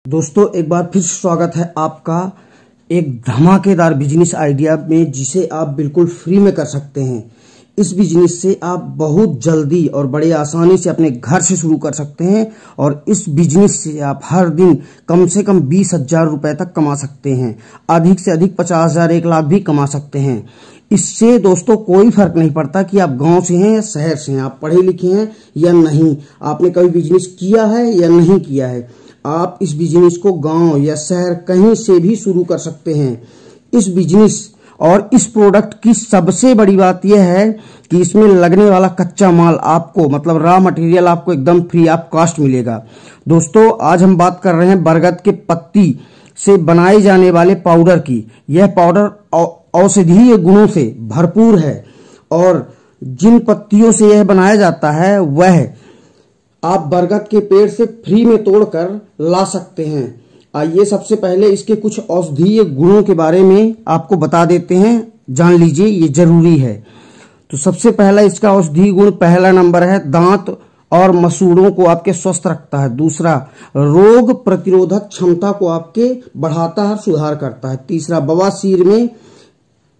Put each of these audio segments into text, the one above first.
दोस्तों एक बार फिर स्वागत है आपका एक धमाकेदार बिजनेस आइडिया में, जिसे आप बिल्कुल फ्री में कर सकते हैं। इस बिजनेस से आप बहुत जल्दी और बड़े आसानी से अपने घर से शुरू कर सकते हैं और इस बिजनेस से आप हर दिन कम से कम 20,000 रुपए तक कमा सकते हैं। अधिक से अधिक 50,000, 1 लाख भी कमा सकते हैं। इससे दोस्तों कोई फर्क नहीं पड़ता कि आप गांव से हैं या शहर से हैं, आप पढ़े लिखे हैं या नहीं, आपने कभी बिजनेस किया है या नहीं किया है। आप इस बिजनेस को गांव या शहर कहीं से भी शुरू कर सकते हैं। इस बिजनेस और इस प्रोडक्ट की सबसे बड़ी बात यह है कि इसमें लगने वाला कच्चा माल आपको, मतलब रॉ मटेरियल आपको एकदम फ्री ऑफ कॉस्ट मिलेगा। दोस्तों आज हम बात कर रहे हैं बरगद के पत्ती से बनाए जाने वाले पाउडर की। यह पाउडर औषधीय गुणों से भरपूर है और जिन पत्तियों से यह बनाया जाता है वह आप बरगद के पेड़ से फ्री में तोड़कर ला सकते हैं। आइए सबसे पहले इसके कुछ औषधीय गुणों के बारे में आपको बता देते हैं, जान लीजिए, ये जरूरी है। तो सबसे पहला इसका औषधीय गुण, पहला नंबर है दांत और मसूड़ों को आपके स्वस्थ रखता है। दूसरा, रोग प्रतिरोधक क्षमता को आपके बढ़ाता है, सुधार करता है। तीसरा, बवासीर में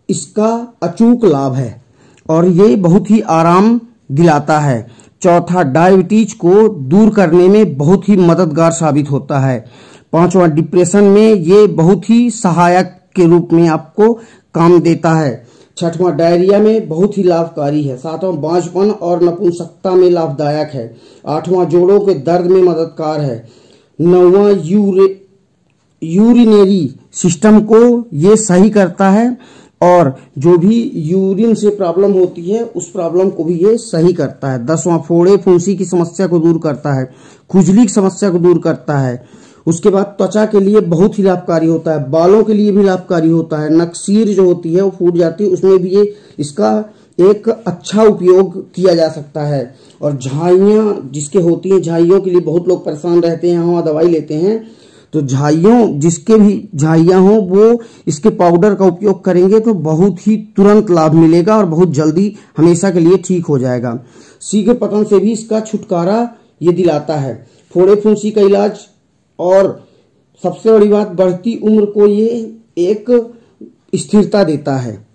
इसका अचूक लाभ है और ये बहुत ही आराम दिलाता है। चौथा, डायबिटीज को दूर करने में बहुत ही मददगार साबित होता है। पांचवा, डिप्रेशन में ये बहुत ही सहायक के रूप में आपको काम देता है। छठवां, डायरिया में बहुत ही लाभकारी है। सातवां, बांझपन और नपुंसकता में लाभदायक है। आठवां, जोड़ों के दर्द में मददगार है। नौवां, यूरिनरी सिस्टम को ये सही करता है और जो भी यूरिन से प्रॉब्लम होती है उस प्रॉब्लम को भी ये सही करता है। 10वां, फोड़े फुंसी की समस्या को दूर करता है, खुजली की समस्या को दूर करता है। उसके बाद त्वचा के लिए बहुत ही लाभकारी होता है, बालों के लिए भी लाभकारी होता है। नकसीर जो होती है वो फूट जाती है, उसमें भी ये इसका एक अच्छा उपयोग किया जा सकता है। और झाइयां जिसके होती हैं, झाइयों के लिए बहुत लोग परेशान रहते हैं, वहां दवाई लेते हैं, तो झाइयों जिसके भी झाइयां हो वो इसके पाउडर का उपयोग करेंगे तो बहुत ही तुरंत लाभ मिलेगा और बहुत जल्दी हमेशा के लिए ठीक हो जाएगा। शीघ्र पतन से भी इसका छुटकारा ये दिलाता है। फोड़े फुंसी का इलाज और सबसे बड़ी बात, बढ़ती उम्र को ये एक स्थिरता देता है।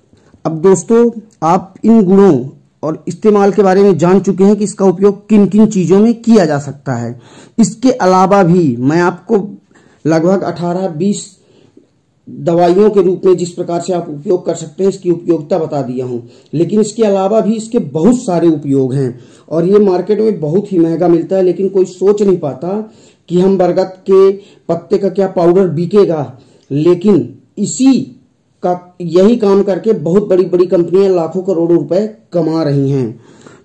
अब दोस्तों आप इन गुणों और इस्तेमाल के बारे में जान चुके हैं कि इसका उपयोग किन किन चीजों में किया जा सकता है। इसके अलावा भी मैं आपको लगभग 18-20 दवाइयों के रूप में जिस प्रकार से आप उपयोग कर सकते हैं इसकी उपयोगिता बता दिया हूं, लेकिन इसके अलावा भी इसके बहुत सारे उपयोग हैं और ये मार्केट में बहुत ही महंगा मिलता है। लेकिन कोई सोच नहीं पाता कि हम बरगद के पत्ते का क्या पाउडर बिकेगा, लेकिन इसी का यही काम करके बहुत बड़ी बड़ी कंपनियां लाखों करोड़ों रुपए कमा रही हैं।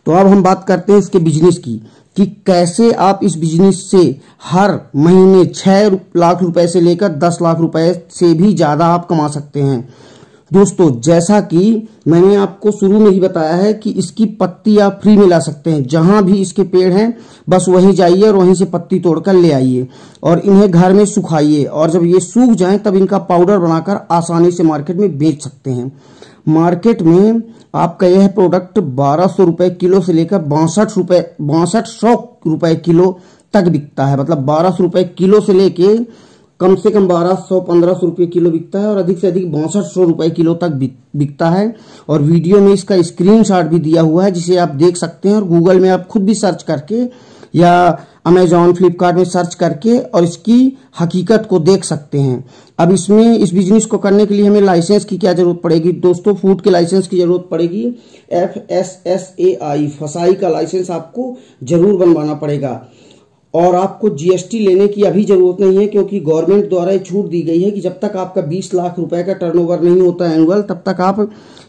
तो अब हम बात करते हैं इसके बिजनेस की कि कैसे आप इस बिजनेस से हर महीने 6 लाख रुपए से लेकर 10 लाख रुपए से भी ज्यादा आप कमा सकते हैं। दोस्तों जैसा कि मैंने आपको शुरू में ही बताया है कि इसकी पत्ती आप फ्री में ला सकते हैं। जहां भी इसके पेड़ हैं बस वहीं जाइए और वहीं से पत्ती तोड़कर ले आइए और इन्हें घर में सुखाइए और जब ये सूख जाएं तब इनका पाउडर बनाकर आसानी से मार्केट में बेच सकते हैं। मार्केट में आपका यह प्रोडक्ट 1200 रुपए किलो से लेकर 6200 रुपए किलो तक बिकता है। मतलब 1200 रुपए किलो से लेके कम से कम 1200-1500 रुपए किलो बिकता है और अधिक से अधिक 6200 रुपए किलो तक बिकता है। और वीडियो में इसका स्क्रीनशॉट भी दिया हुआ है जिसे आप देख सकते हैं और गूगल में आप खुद भी सर्च करके या अमेजॉन, फ्लिपकार्ट में सर्च करके और इसकी हकीकत को देख सकते हैं। अब इसमें इस बिजनेस को करने के लिए हमें लाइसेंस की क्या जरूरत पड़ेगी दोस्तों? फूड के लाइसेंस की जरूरत पड़ेगी। FSSAI फसाई का लाइसेंस आपको जरूर बनवाना पड़ेगा और आपको GST लेने की अभी जरूरत नहीं है, क्योंकि गवर्नमेंट द्वारा एक छूट दी गई है कि जब तक आपका 20 लाख रुपए का टर्नओवर नहीं होता एनुअल, तब तक आप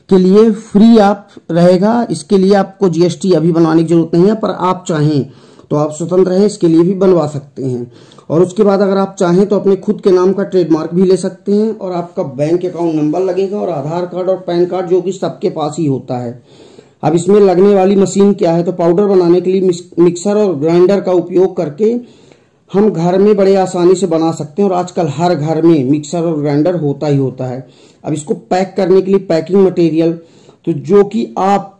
के लिए फ्री आप रहेगा। इसके लिए आपको GST अभी बनवाने की जरूरत नहीं है, पर आप चाहें तो आप स्वतंत्र हैं, इसके लिए भी बनवा सकते हैं। और उसके बाद अगर आप चाहें तो अपने खुद के नाम का ट्रेडमार्क भी ले सकते हैं और आपका बैंक अकाउंट नंबर लगेगा और आधार कार्ड और पैन कार्ड, जो कि सबके पास ही होता है। अब इसमें लगने वाली मशीन क्या है? तो पाउडर बनाने के लिए मिक्सर और ग्राइंडर का उपयोग करके हम घर में बड़े आसानी से बना सकते हैं और आजकल हर घर में मिक्सर और ग्राइंडर होता ही होता है। अब इसको पैक करने के लिए पैकिंग मटेरियल, तो जो कि आप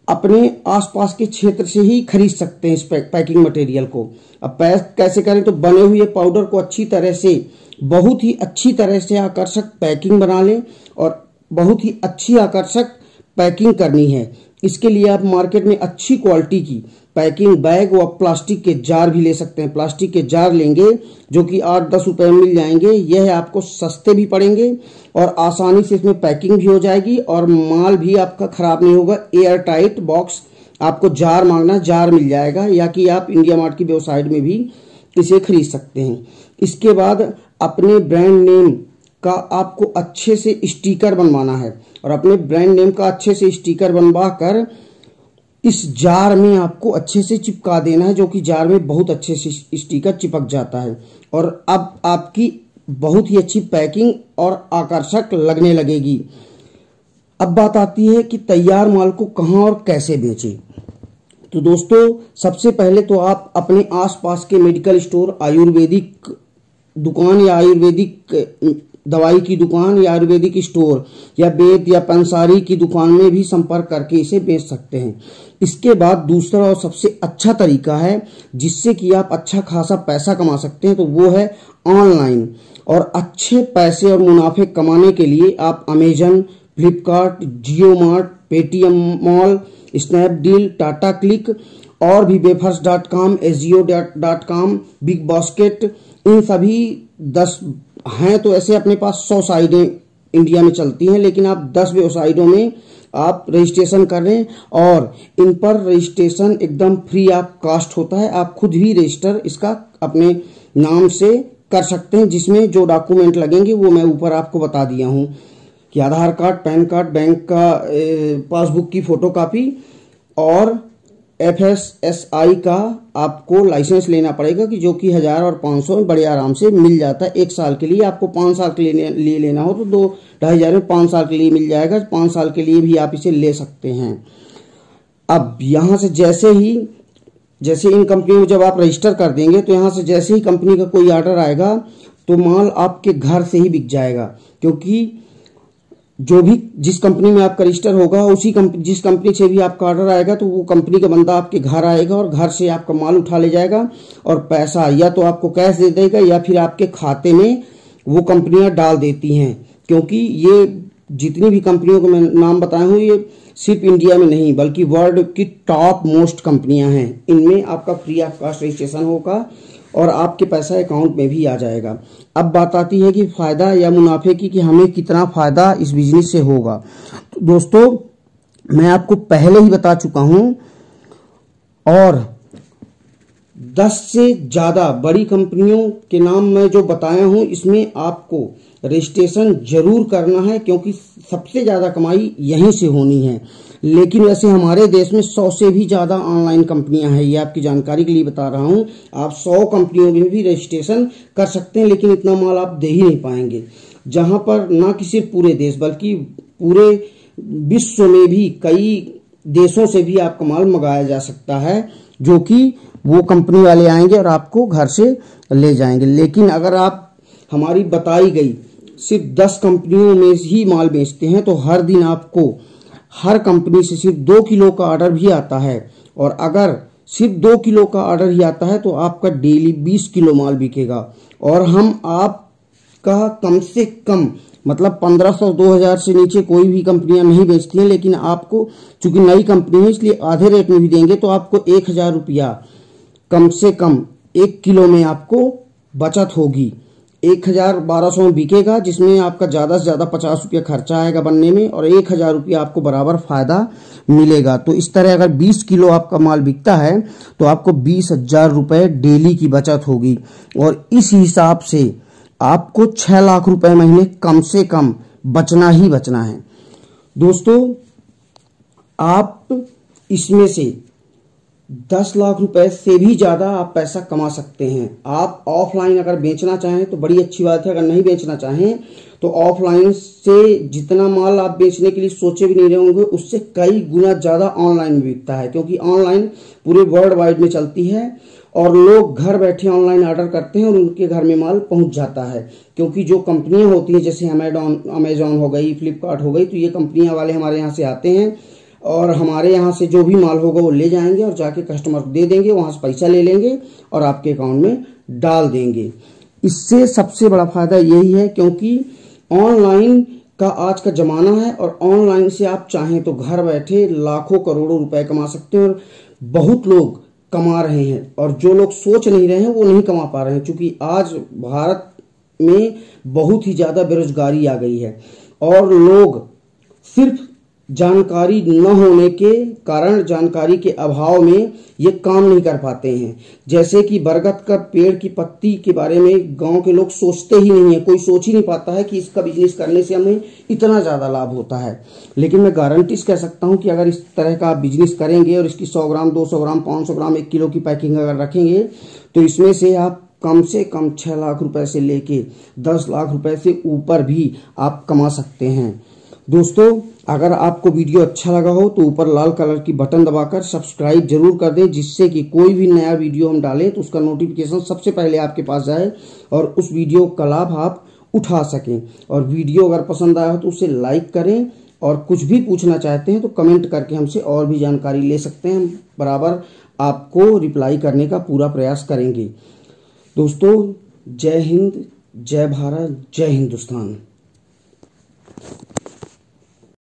अपने आसपास के क्षेत्र से ही खरीद सकते हैं इस पैकिंग मटेरियल को। अब पैक कैसे करें, तो बने हुए पाउडर को अच्छी तरह से, बहुत ही अच्छी तरह से आकर्षक पैकिंग बना लें और बहुत ही अच्छी आकर्षक पैकिंग करनी है। इसके लिए आप मार्केट में अच्छी क्वालिटी की पैकिंग बैग व प्लास्टिक के जार भी ले सकते हैं। प्लास्टिक के जार लेंगे जो कि 8-10 रुपए में मिल जाएंगे। यह आपको सस्ते भी पड़ेंगे और आसानी से इसमें पैकिंग भी हो जाएगी और माल भी आपका खराब नहीं होगा। एयर टाइट बॉक्स, आपको जार मांगना जार मिल जाएगा, या कि आप इंडिया मार्ट की वेबसाइट में भी इसे खरीद सकते हैं। इसके बाद अपने ब्रांड नेम का आपको अच्छे से स्टिकर बनवाना है और अपने ब्रांड नेम का अच्छे से स्टिकर बनवा कर इस जार में आपको अच्छे से चिपका देना है, जो कि जार में बहुत अच्छे से स्टिकर चिपक जाता है और अब आपकी बहुत ही अच्छी पैकिंग और आकर्षक लगने लगेगी। अब बात आती है कि तैयार माल को कहां और कैसे बेचें। तो दोस्तों, सबसे पहले तो आप अपने आसपास के मेडिकल स्टोर, आयुर्वेदिक दुकान या आयुर्वेदिक दवाई की दुकान या आयुर्वेदिक स्टोर या वेद या पंसारी की दुकान में भी संपर्क करके इसे बेच सकते हैं। इसके बाद दूसरा और सबसे अच्छा तरीका है जिससे कि आप अच्छा खासा पैसा कमा सकते हैं, तो वो है ऑनलाइन। और अच्छे पैसे और मुनाफे कमाने के लिए आप Amazon, Flipkart, Jio Mart, Paytm Mall, Snapdeal, Tata Cliq और भी वेफर्स.com, एजियो.com, बिग बास्केट, इन सभी 10 हैं तो ऐसे अपने पास 100 साइटें इंडिया में चलती हैं, लेकिन आप 10 वेबसाइटों में आप रजिस्ट्रेशन कर लें और इन पर रजिस्ट्रेशन एकदम फ्री ऑफ कास्ट होता है। आप खुद भी रजिस्टर इसका अपने नाम से कर सकते हैं, जिसमें जो डॉक्यूमेंट लगेंगे वो मैं ऊपर आपको बता दिया हूं कि आधार कार्ड, पैन कार्ड, बैंक का पासबुक की फोटोकॉपी और FSSAI का आपको लाइसेंस लेना पड़ेगा, कि जो कि 1000 और 500 में बड़े आराम से मिल जाता है। 1 साल के लिए, आपको 5 साल के लिए लेना हो तो 2-2,500 में 5 साल के लिए मिल जाएगा। 5 साल के लिए भी आप इसे ले सकते हैं। अब यहाँ से जैसे इन कंपनियों में जब आप रजिस्टर कर देंगे तो यहाँ से जैसे ही कंपनी का कोई ऑर्डर आएगा तो माल आपके घर से ही बिक जाएगा, क्योंकि जो भी जिस कंपनी में आपका रजिस्टर होगा उसी जिस कंपनी से भी आपका ऑर्डर आएगा तो वो कंपनी का बंदा आपके घर आएगा और घर से आपका माल उठा ले जाएगा और पैसा या तो आपको कैश दे देगा या फिर आपके खाते में वो कंपनियां डाल देती हैं। क्योंकि ये जितनी भी कंपनियों को मैं नाम बताया हूँ, ये सिर्फ इंडिया में नहीं बल्कि वर्ल्ड की टॉप मोस्ट कंपनियां हैं। इनमें आपका फ्री ऑफ कॉस्ट रजिस्ट्रेशन होगा और आपके पैसा अकाउंट में भी आ जाएगा। अब बात आती है कि फायदा या मुनाफे की, कि हमें कितना फायदा इस बिजनेस से होगा। तो दोस्तों, मैं आपको पहले ही बता चुका हूं और 10 से ज्यादा बड़ी कंपनियों के नाम मैं जो बताया हूं, इसमें आपको रजिस्ट्रेशन जरूर करना है, क्योंकि सबसे ज्यादा कमाई यहीं से होनी है। लेकिन वैसे हमारे देश में 100 से भी ज्यादा ऑनलाइन कंपनियां हैं, ये आपकी जानकारी के लिए बता रहा हूं। आप 100 कंपनियों में भी रजिस्ट्रेशन कर सकते हैं, लेकिन इतना माल आप दे ही नहीं पाएंगे। जहां पर ना कि सिर्फ पूरे देश बल्कि पूरे विश्व में भी कई देशों से भी आपका माल मंगाया जा सकता है, जो कि वो कंपनी वाले आएंगे और आपको घर से ले जाएंगे। लेकिन अगर आप हमारी बताई गई सिर्फ 10 कंपनियों में ही माल बेचते हैं तो हर दिन आपको हर कंपनी से सिर्फ 2 किलो का ऑर्डर भी आता है, और अगर सिर्फ 2 किलो का ऑर्डर ही आता है तो आपका डेली 20 किलो माल बिकेगा। और हम आपका कम से कम मतलब 1500-2000 से नीचे कोई भी कंपनियां नहीं बेचती हैं, लेकिन आपको चूंकि नई कंपनी है इसलिए आधे रेट में भी देंगे, तो आपको 1000 रुपया कम से कम 1 किलो में आपको बचत होगी। 1000-1200 में बिकेगा, जिसमें आपका ज्यादा से ज्यादा 50 रुपया खर्चा आएगा बनने में और 1000 रुपया आपको बराबर फायदा मिलेगा। तो इस तरह अगर 20 किलो आपका माल बिकता है तो आपको 20,000 रुपए डेली की बचत होगी, और इस हिसाब से आपको 6 लाख रुपए महीने कम से कम बचना ही बचना है। दोस्तों, आप इसमें से 10 लाख रुपए से भी ज्यादा आप पैसा कमा सकते हैं। आप ऑफलाइन अगर बेचना चाहें तो बड़ी अच्छी बात है, अगर नहीं बेचना चाहें तो ऑफलाइन से जितना माल आप बेचने के लिए सोचे भी नहीं रहे होंगे उससे कई गुना ज्यादा ऑनलाइन में बिकता है, क्योंकि ऑनलाइन पूरे वर्ल्ड वाइड में चलती है और लोग घर बैठे ऑनलाइन ऑर्डर करते हैं और उनके घर में माल पहुंच जाता है। क्योंकि जो कंपनियां होती हैं जैसे अमेजॉन हो गई, फ्लिपकार्ट हो गई, तो ये कंपनियां वाले हमारे यहाँ से आते हैं, और हमारे यहाँ से जो भी माल होगा वो ले जाएंगे और जाके कस्टमर को दे देंगे, वहां से पैसा ले लेंगे और आपके अकाउंट में डाल देंगे। इससे सबसे बड़ा फायदा यही है क्योंकि ऑनलाइन का आज का जमाना है और ऑनलाइन से आप चाहें तो घर बैठे लाखों करोड़ों रुपए कमा सकते हैं और बहुत लोग कमा रहे हैं और जो लोग सोच नहीं रहे हैं वो नहीं कमा पा रहे हैं, क्योंकि आज भारत में बहुत ही ज्यादा बेरोजगारी आ गई है और लोग सिर्फ जानकारी न होने के कारण, जानकारी के अभाव में ये काम नहीं कर पाते हैं। जैसे कि बरगद का पेड़ की पत्ती के बारे में गांव के लोग सोचते ही नहीं है, कोई सोच ही नहीं पाता है कि इसका बिजनेस करने से हमें इतना ज्यादा लाभ होता है। लेकिन मैं गारंटी से कह सकता हूं कि अगर इस तरह का आप बिजनेस करेंगे और इसकी 100 ग्राम 200 ग्राम 500 ग्राम 1 किलो की पैकिंग अगर रखेंगे तो इसमें से आप कम से कम 6 लाख रुपए से लेके 10 लाख रुपए से ऊपर भी आप कमा सकते हैं। दोस्तों, अगर आपको वीडियो अच्छा लगा हो तो ऊपर लाल कलर की बटन दबाकर सब्सक्राइब जरूर कर दें, जिससे कि कोई भी नया वीडियो हम डालें तो उसका नोटिफिकेशन सबसे पहले आपके पास जाए और उस वीडियो का लाभ आप उठा सकें। और वीडियो अगर पसंद आया हो तो उसे लाइक करें और कुछ भी पूछना चाहते हैं तो कमेंट करके हमसे और भी जानकारी ले सकते हैं। हम बराबर आपको रिप्लाई करने का पूरा प्रयास करेंगे। दोस्तों, जय हिंद, जय भारत, जय हिंदुस्तान।